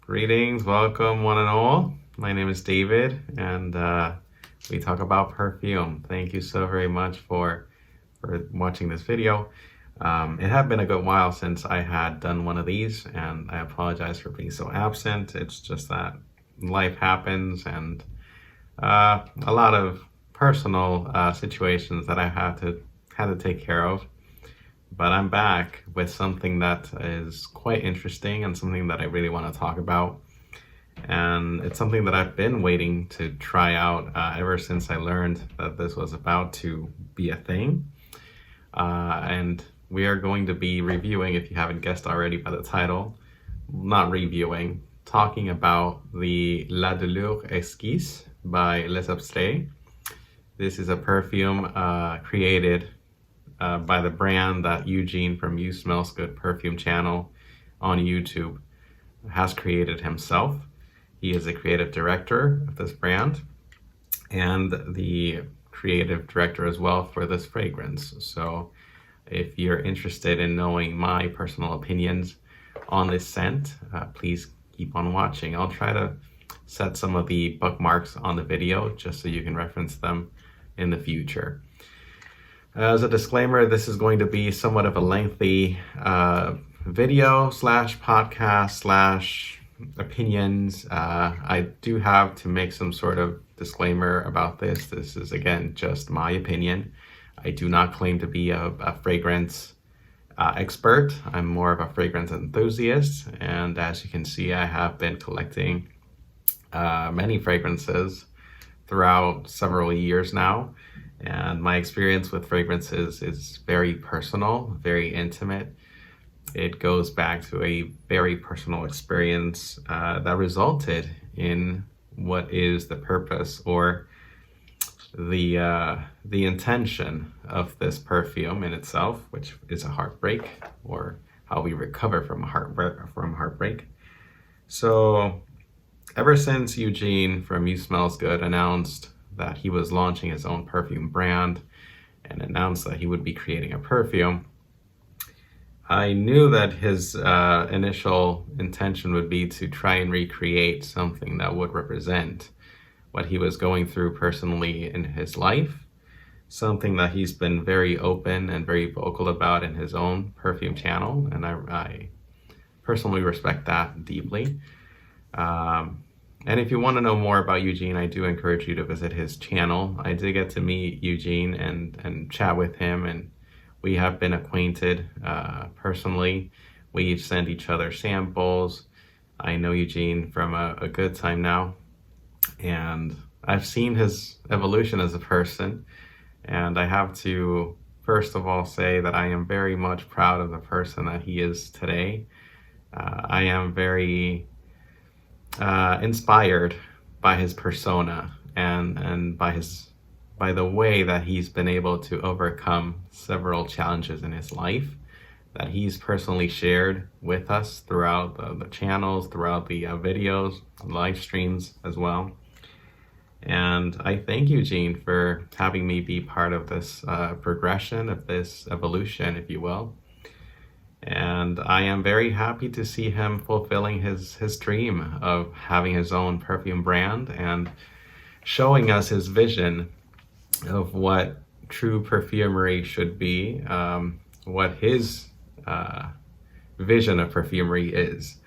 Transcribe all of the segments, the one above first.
Greetings, welcome one and all. My name is David, and we talk about perfume. Thank you so very much for watching this video. It had been a good while since I had done one of these, and I apologize for being so absent. It's just that life happens, and a lot of personal situations that I had to take care of. But I'm back with something that is quite interesting and something that I really want to talk about. And it's something that I've been waiting to try out ever since I learned that this was about to be a thing. And we are going to be reviewing, if you haven't guessed already by the title, not reviewing, talking about the La Douleur Exquise by Les Abstraits. This is a perfume created by the brand that Eugene from You Smells Good Perfume channel on YouTube has created himself. He is the creative director of this brand and the creative director as well for this fragrance. So if you're interested in knowing my personal opinions on this scent, please keep on watching. I'll try to set some of the bookmarks on the video just so you can reference them in the future. As a disclaimer, this is going to be somewhat of a lengthy video slash podcast slash opinions. I do have to make some sort of disclaimer about this. This is, again, just my opinion. I do not claim to be a fragrance expert. I'm more of a fragrance enthusiast. And as you can see, I have been collecting many fragrances throughout several years now. And my experience with fragrances is very personal, very intimate. It goes back to a very personal experience that resulted in what is the purpose or the intention of this perfume in itself, which is a heartbreak, or how we recover from heartbreak. So ever since Eugene from You Smells Good announced that he was launching his own perfume brand and announced that he would be creating a perfume, I knew that his initial intention would be to try and recreate something that would represent what he was going through personally in his life, something that he's been very open and very vocal about in his own perfume channel, and I personally respect that deeply. And if you want to know more about Eugene, I do encourage you to visit his channel. I did get to meet Eugene and chat with him, and we have been acquainted personally. We've sent each other samples. I know Eugene from a good time now, and I've seen his evolution as a person. And I have to, first of all, say that I am very much proud of the person that he is today. I am very inspired by his persona and by the way that he's been able to overcome several challenges in his life that he's personally shared with us throughout the channels, throughout the videos, live streams as well. And I thank Eugene for having me be part of this progression, of this evolution, if you will. And I am very happy to see him fulfilling his dream of having his own perfume brand and showing us his vision of what true perfumery should be, what his vision of perfumery is.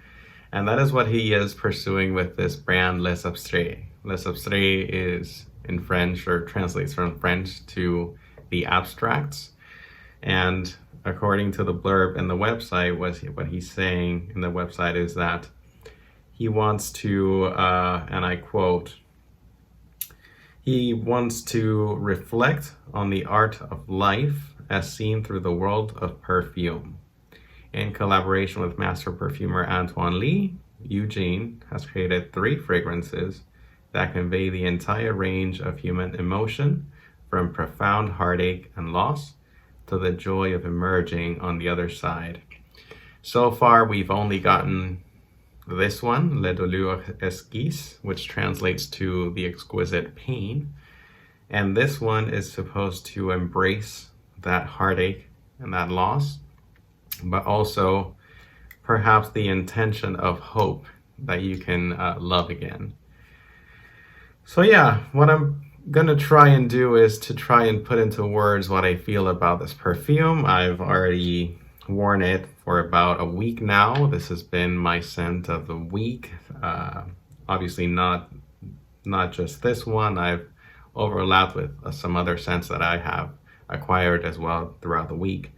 And that is what he is pursuing with this brand, Les Abstraits. Les Abstraits is in French, or translates from French to the Abstracts. And according to the blurb in the website, what he's saying in the website is that he wants to, and I quote, he wants to reflect on the art of life as seen through the world of perfume. In collaboration with master perfumer Antoine Lee, Eugene has created 3 fragrances that convey the entire range of human emotion, from profound heartache and loss to the joy of emerging on the other side. So far, we've only gotten this one, La Douleur Exquise, which translates to the exquisite pain. And this one is supposed to embrace that heartache and that loss, but also perhaps the intention of hope that you can love again. So yeah, what I'm gonna try and do is to try and put into words what I feel about this perfume. I've already worn it for about a week now. This has been my scent of the week. Obviously not just this one. I've overlapped with some other scents that I have acquired as well throughout the week.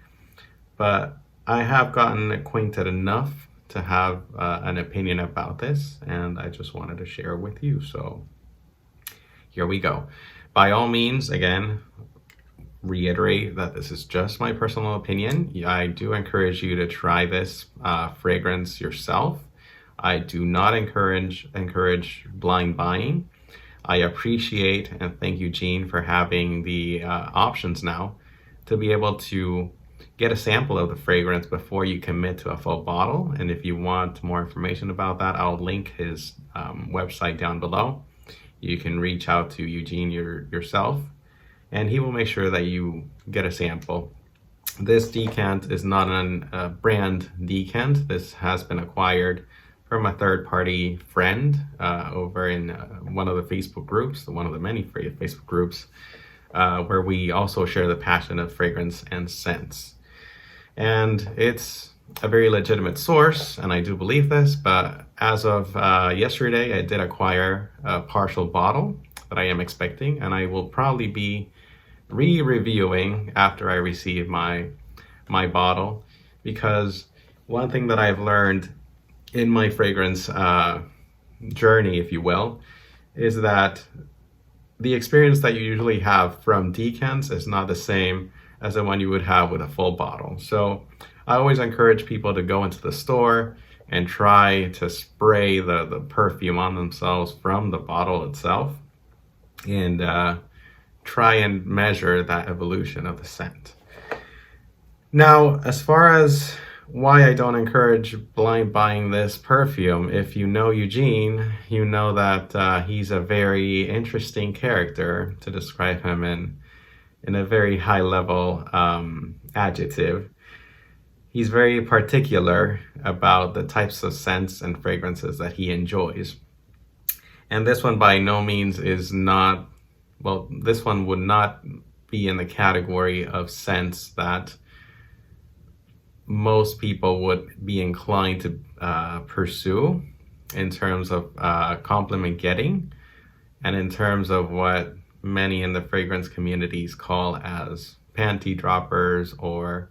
But I have gotten acquainted enough to have an opinion about this, and I just wanted to share with you. So here we go. By all means, again, reiterate that this is just my personal opinion. I do encourage you to try this fragrance yourself. I do not encourage blind buying. I appreciate and thank Eugene for having the options now to be able to get a sample of the fragrance before you commit to a full bottle. And if you want more information about that, I'll link his website down below. You can reach out to Eugene yourself, and he will make sure that you get a sample. This decant is not a brand decant. This has been acquired from a third-party friend over in one of the Facebook groups, one of the many Facebook groups, where we also share the passion of fragrance and scents. And it's a very legitimate source, and I do believe this, but as of yesterday, I did acquire a partial bottle that I am expecting, and I will probably be re-reviewing after I receive my bottle, because one thing that I've learned in my fragrance journey, if you will, is that the experience that you usually have from decants is not the same as the one you would have with a full bottle. So I always encourage people to go into the store and try to spray the perfume on themselves from the bottle itself, and try and measure that evolution of the scent. Now, as far as why I don't encourage blind buying this perfume, if you know Eugene, you know that he's a very interesting character, to describe him in a very high level adjective. He's very particular about the types of scents and fragrances that he enjoys. And this one by no means is not, well, this one would not be in the category of scents that most people would be inclined to pursue in terms of compliment getting, and in terms of what many in the fragrance communities call as panty droppers or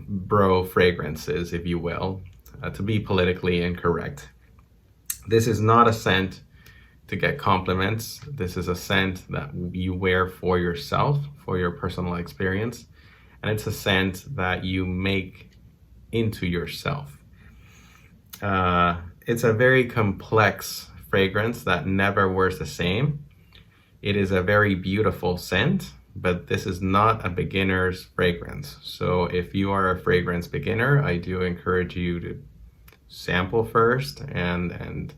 bro fragrances, if you will, to be politically incorrect. This is not a scent to get compliments. This is a scent that you wear for yourself, for your personal experience, and it's a scent that you make into yourself. It's a very complex fragrance that never wears the same. It is a very beautiful scent, but this is not a beginner's fragrance. So if you are a fragrance beginner, I do encourage you to sample first and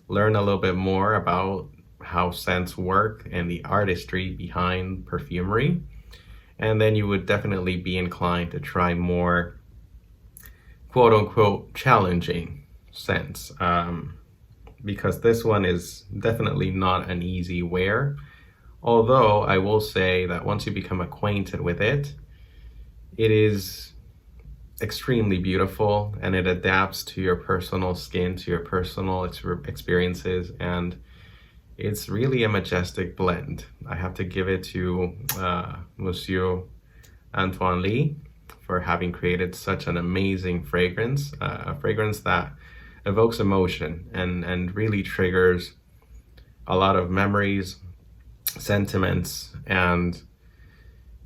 learn a little bit more about how scents work and the artistry behind perfumery. And then you would definitely be inclined to try more quote unquote challenging scents, because this one is definitely not an easy wear. Although I will say that once you become acquainted with it, it is extremely beautiful, and it adapts to your personal skin, to your personal experiences, and it's really a majestic blend. I have to give it to Monsieur Antoine Lee for having created such an amazing fragrance, a fragrance that evokes emotion and really triggers a lot of memories, sentiments, and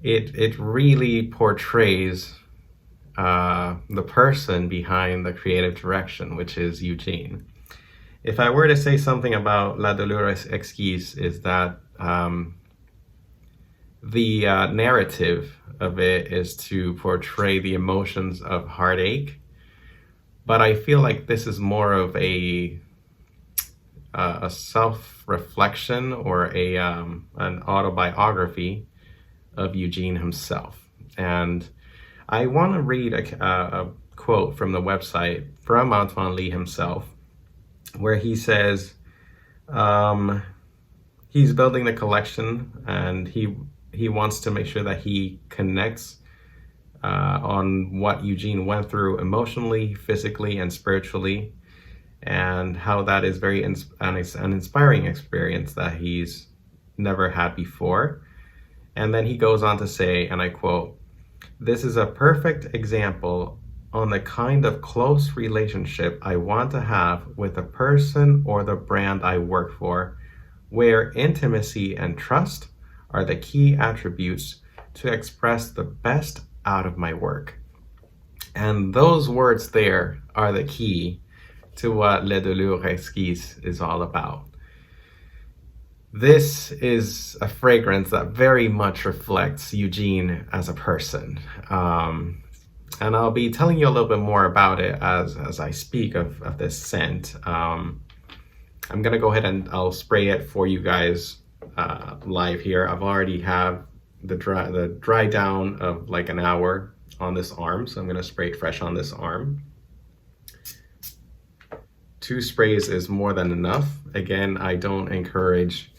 it really portrays the person behind the creative direction, which is Eugene. If I were to say something about La Douleur Exquise, is that the narrative of it is to portray the emotions of heartache, but I feel like this is more of a self-reflection or an autobiography of Eugene himself. And I want to read a quote from the website from Antoine Lee himself, where he says he's building the collection, and he wants to make sure that he connects on what Eugene went through emotionally, physically, and spiritually, and how that is an inspiring experience that he's never had before. And then he goes on to say, and I quote, "This is a perfect example on the kind of close relationship I want to have with the person or the brand I work for, where intimacy and trust are the key attributes to express the best out of my work." And those words there are the key to what Le Douleur Exquise is all about. This is a fragrance that very much reflects Eugene as a person. And I'll be telling you a little bit more about it as I speak of this scent. I'm gonna go ahead and I'll spray it for you guys live here. I've already have the dry down of like an hour on this arm, so I'm gonna spray it fresh on this arm. 2 sprays is more than enough. Again, I don't encourage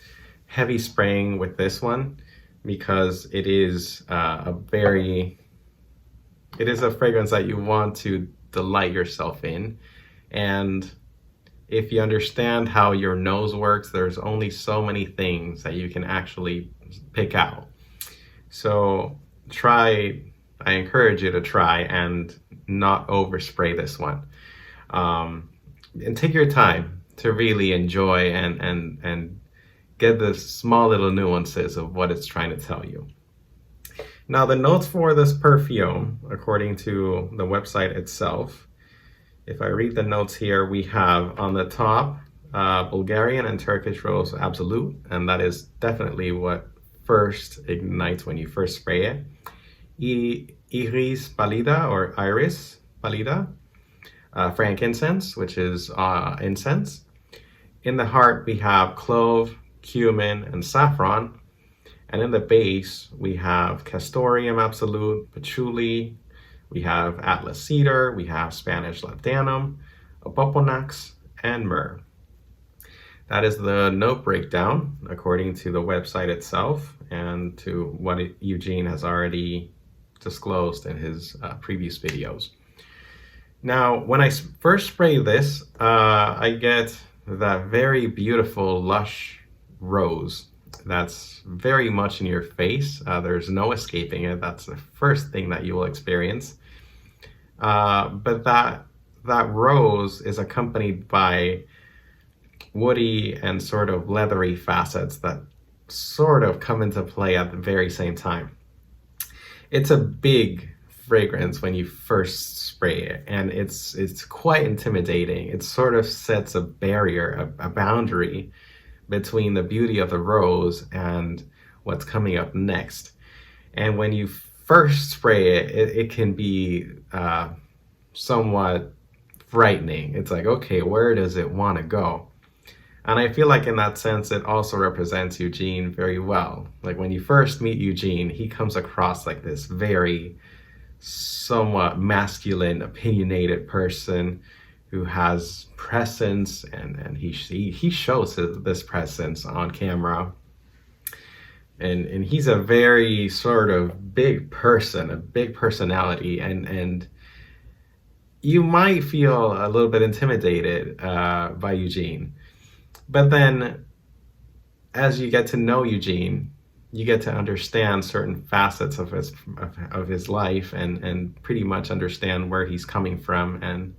heavy spraying with this one because it is a fragrance that you want to delight yourself in. And if you understand how your nose works, there's only so many things that you can actually pick out. So I encourage you to try and not overspray this one. And take your time to really enjoy and get the small little nuances of what it's trying to tell you. Now, the notes for this perfume, according to the website itself, if I read the notes here, we have on the top Bulgarian and Turkish Rose Absolute, and that is definitely what first ignites when you first spray it. Iris Pallida or Iris Pallida, frankincense, which is incense. In the heart, we have clove, cumin, and saffron. And in the base, we have Castoreum Absolute, Patchouli, we have Atlas Cedar, we have Spanish Labdanum, Opoponax, and Myrrh. That is the note breakdown according to the website itself and to what Eugene has already disclosed in his previous videos. Now, when I first spray this, I get that very beautiful, lush rose that's very much in your face. There's no escaping it. That's the first thing that you will experience. But that rose is accompanied by woody and sort of leathery facets that sort of come into play at the very same time. It's a big fragrance when you first spray it, and it's quite intimidating. It sort of sets a barrier, a boundary between the beauty of the rose and what's coming up next. And when you first spray it, it can be somewhat frightening. It's like, okay, where does it want to go? And I feel like in that sense, it also represents Eugene very well. Like when you first meet Eugene, he comes across like this very somewhat masculine, opinionated person who has presence, and he shows this presence on camera. And he's a very sort of big person, a big personality, and you might feel a little bit intimidated by Eugene. But then as you get to know Eugene, you get to understand certain facets of his life and pretty much understand where he's coming from. And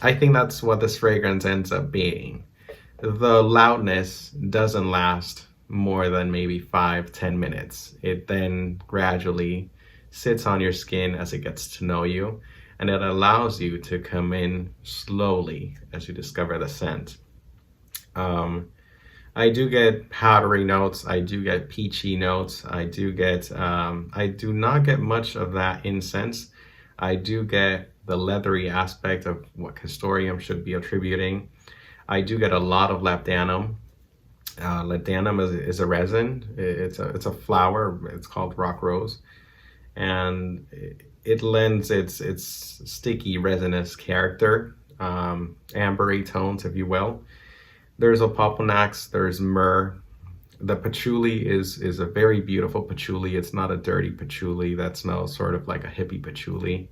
I think that's what this fragrance ends up being. The loudness doesn't last more than maybe 5-10 minutes. It then gradually sits on your skin as it gets to know you, and it allows you to come in slowly as you discover the scent. I do get powdery notes, I do get peachy notes, I do not get much of that incense. I do get the leathery aspect of what Castoreum should be attributing. I do get a lot of labdanum. Labdanum is a resin. It's a flower. It's called rock rose, and it lends its sticky resinous character, ambery tones, if you will. There's opoponax, there's myrrh. The patchouli is a very beautiful patchouli. It's not a dirty patchouli that smells sort of like a hippie patchouli.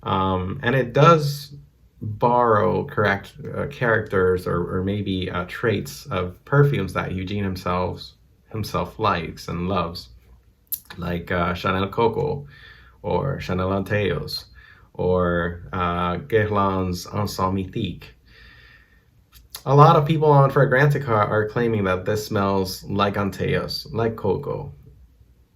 And it does borrow characters or maybe traits of perfumes that Eugene himself likes and loves, like Chanel Coco or Chanel Anteos or Guerlain's Ensemble Mythique. A lot of people on Fragrantica are claiming that this smells like Anteos, like Coco.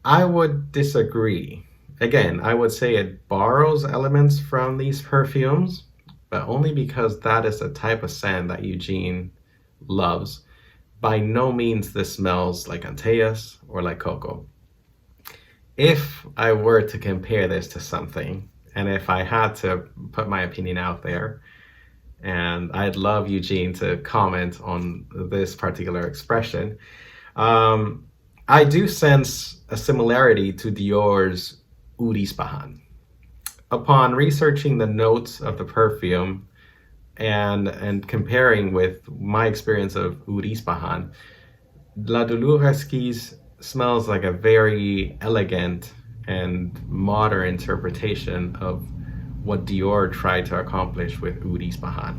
I would disagree. Again, I would say it borrows elements from these perfumes, but only because that is the type of scent that Eugene loves. By no means this smells like Anteos or like Coco. If I were to compare this to something, and if I had to put my opinion out there, and I'd love Eugene to comment on this particular expression, I do sense a similarity to Dior's Oud Ispahan. Upon researching the notes of the perfume and comparing with my experience of Oud Ispahan, La Douleur Exquise smells like a very elegant and modern interpretation of what Dior tried to accomplish with Oud Ispahan,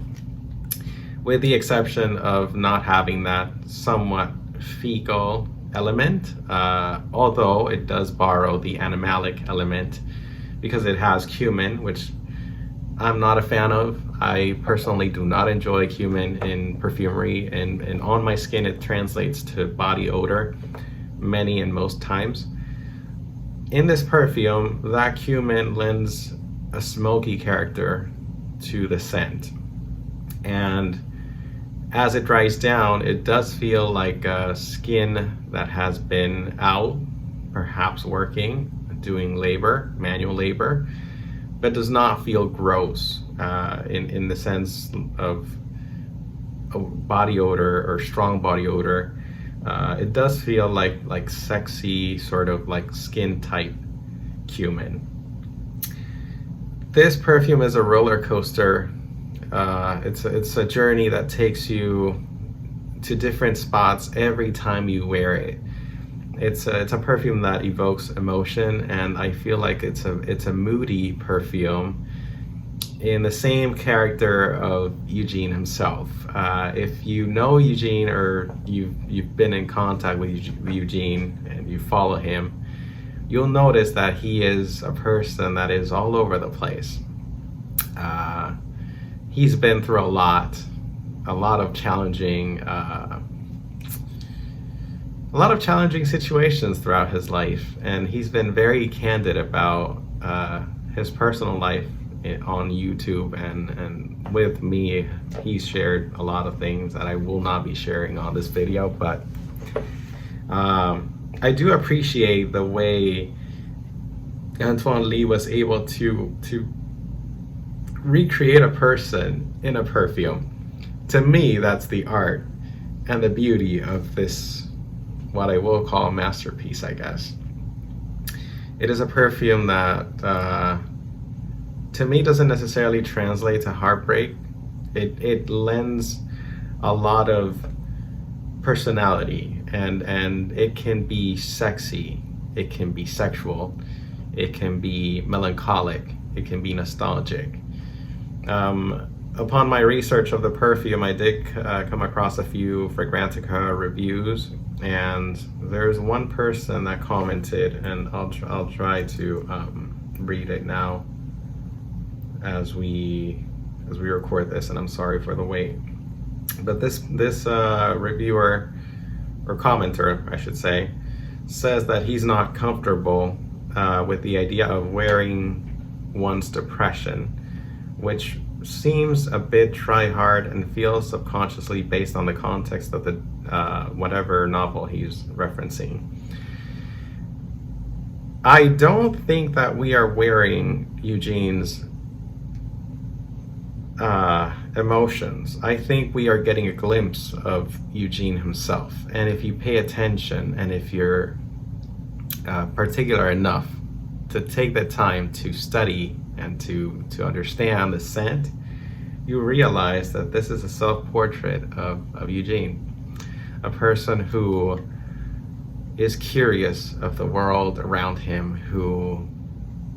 with the exception of not having that somewhat fecal element, although it does borrow the animalic element because it has cumin, which I'm not a fan of. I personally do not enjoy cumin in perfumery, and on my skin it translates to body odor many and most times. In this perfume, that cumin lends a smoky character to the scent, and as it dries down, it does feel like a skin that has been out, perhaps working, doing labor, manual labor, but does not feel gross in the sense of a body odor or strong body odor. It does feel like sexy, sort of like skin tight cumin. This perfume is a roller coaster. It's a journey that takes you to different spots every time you wear it. It's a perfume that evokes emotion, and I feel like it's a moody perfume in the same character of Eugene himself. If you know Eugene, or you've been in contact with Eugene and you follow him, you'll notice that he is a person that is all over the place. He's been through a lot of challenging situations throughout his life, and he's been very candid about his personal life on YouTube, and with me he's shared a lot of things that I will not be sharing on this video, but I do appreciate the way Antoine Lie was able to recreate a person in a perfume. To me, that's the art and the beauty of this, what I will call a masterpiece, I guess. It is a perfume that to me doesn't necessarily translate to heartbreak. It lends a lot of personality, and it can be sexy, it can be sexual, it can be melancholic, it can be nostalgic. Upon my research of the perfume, I did come across a few Fragrantica reviews, and there's one person that commented, and I'll try to read it now as we record this, and I'm sorry for the wait. But this reviewer, or commenter I should say, says that he's not comfortable with the idea of wearing one's depression, which seems a bit try-hard and feels subconsciously based on the context of the whatever novel he's referencing. I don't think that we are wearing Eugene's emotions. I think we are getting a glimpse of Eugene himself, and if you pay attention and if you're particular enough to take the time to study and to understand the scent, you realize that this is a self-portrait of Eugene, a person who is curious of the world around him, who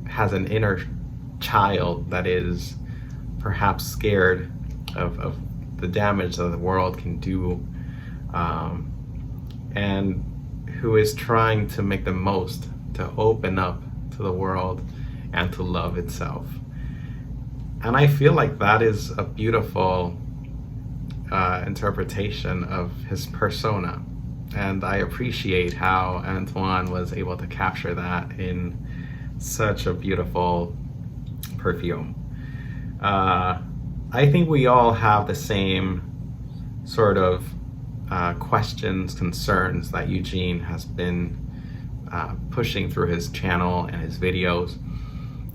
has an inner child that is perhaps scared of the damage that the world can do, and who is trying to make the most, to open up to the world and to love itself. And I feel like that is a beautiful interpretation of his persona. And I appreciate how Antoine was able to capture that in such a beautiful perfume. I think we all have the same sort of questions, concerns that Eugene has been pushing through his channel and his videos.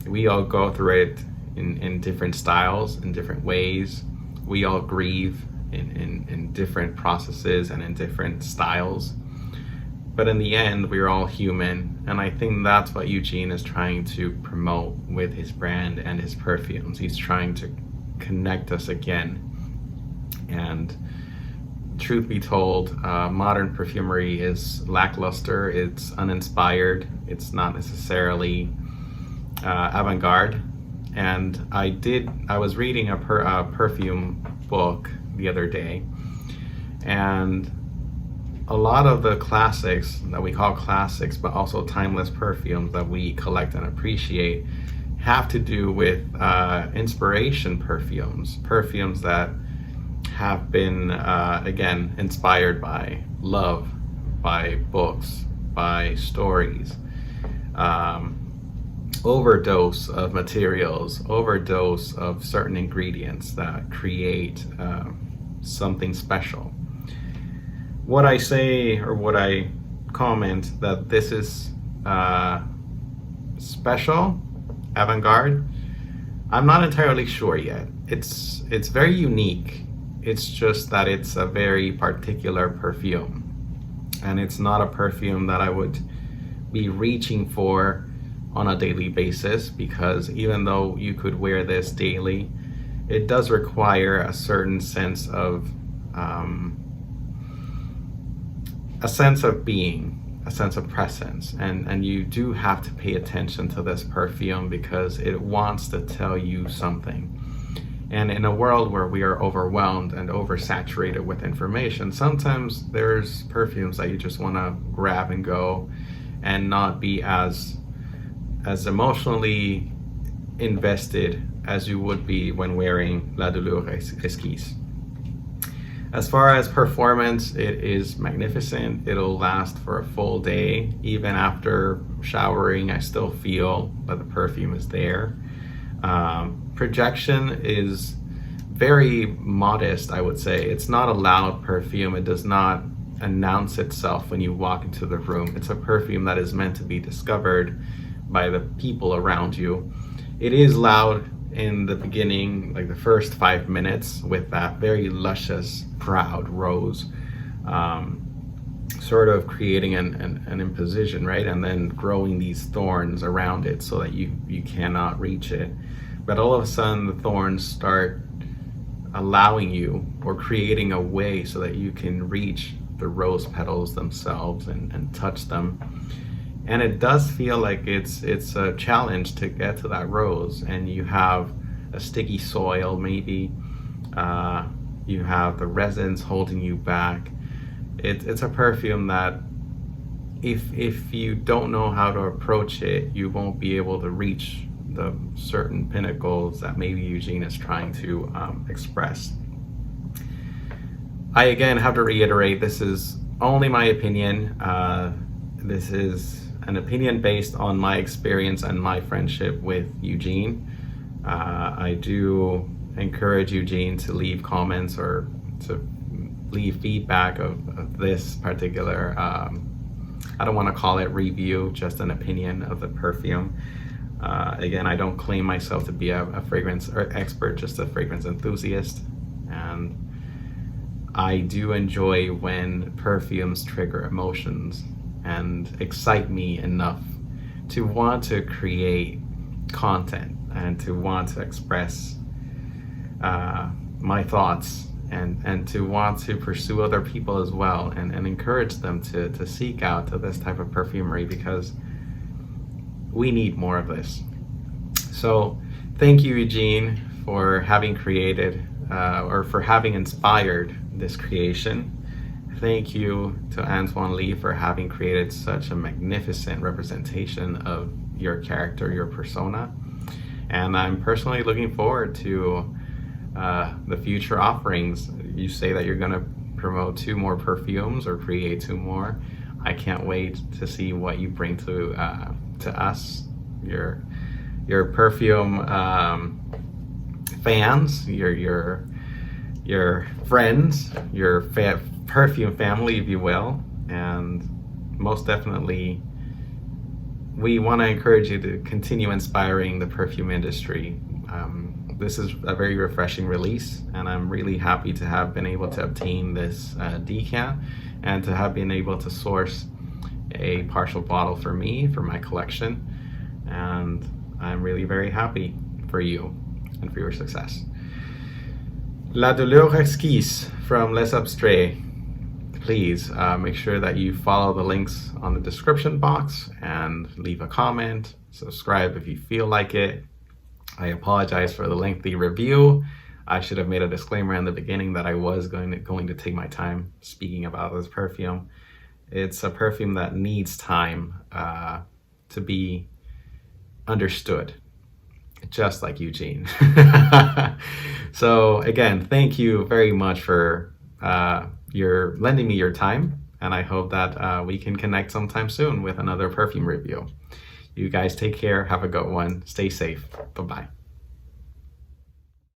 We all go through it in different styles, in different ways. We all grieve in different processes and in different styles. But in the end, we're all human. And I think that's what Eugene is trying to promote with his brand and his perfumes. He's trying to connect us again. And truth be told, modern perfumery is lackluster, it's uninspired, it's not necessarily avant-garde. And I was reading a perfume book the other day, and a lot of the classics that we call classics, but also timeless perfumes that we collect and appreciate, have to do with inspiration perfumes that have been, again, inspired by love, by books, by stories, overdose of materials, overdose of certain ingredients that create something special. What I say, or what I comment, that this is special, avant-garde, I'm not entirely sure yet. It's very unique. It's just that it's a very particular perfume, and it's not a perfume that I would be reaching for on a daily basis, because even though you could wear this daily, it does require a certain sense of being, a sense of presence, and you do have to pay attention to this perfume because it wants to tell you something. And in a world where we are overwhelmed and oversaturated with information, sometimes there's perfumes that you just want to grab and go and not be as emotionally invested as you would be when wearing La Douleur Exquise. As far as performance, it is magnificent. It'll last for a full day. Even after showering, I still feel that the perfume is there. Projection is very modest, I would say. It's not a loud perfume. It does not announce itself when you walk into the room. It's a perfume that is meant to be discovered by the people around you. It is loud in the beginning, like the first 5 minutes, with that very luscious, proud rose, sort of creating an imposition, right? And then growing these thorns around it so that you cannot reach it. But all of a sudden, the thorns start allowing you, or creating a way so that you can reach the rose petals themselves and touch them. And it does feel like it's a challenge to get to that rose, and you have a sticky soil, maybe you have the resins holding you back. It's a perfume that if you don't know how to approach it, you won't be able to reach the certain pinnacles that maybe Eugene is trying to express. I again have to reiterate, this is only my opinion. This is an opinion based on my experience and my friendship with Eugene. I do encourage Eugene to leave comments or to leave feedback of this particular, I don't want to call it review, just an opinion of the perfume. Again, I don't claim myself to be a fragrance expert, just a fragrance enthusiast. And I do enjoy when perfumes trigger emotions and excite me enough to want to create content and to want to express my thoughts and to want to pursue other people as well, and encourage them to seek out to this type of perfumery, because we need more of this. So thank you, Eugene, for having created or for having inspired this creation. Thank you to Antoine Lee for having created such a magnificent representation of your character, your persona. And I'm personally looking forward to the future offerings. You say that you're going to promote 2 more perfumes or create 2 more. I can't wait to see what you bring to us, your perfume fans, your friends, your perfume family, if you will. And most definitely, we want to encourage you to continue inspiring the perfume industry. This is a very refreshing release, and I'm really happy to have been able to obtain this decant and to have been able to source a partial bottle for me, for my collection. And I'm really very happy for you and for your success. La Douleur Exquise from Les Abstraits. Please make sure that you follow the links on the description box and leave a comment. Subscribe if you feel like it. I apologize for the lengthy review. I should have made a disclaimer in the beginning that I was going to take my time speaking about this perfume. It's a perfume that needs time to be understood, just like Eugene. So again, thank you very much for your lending me your time, and I hope that we can connect sometime soon with another perfume review. You guys take care, have a good one, stay safe, bye-bye.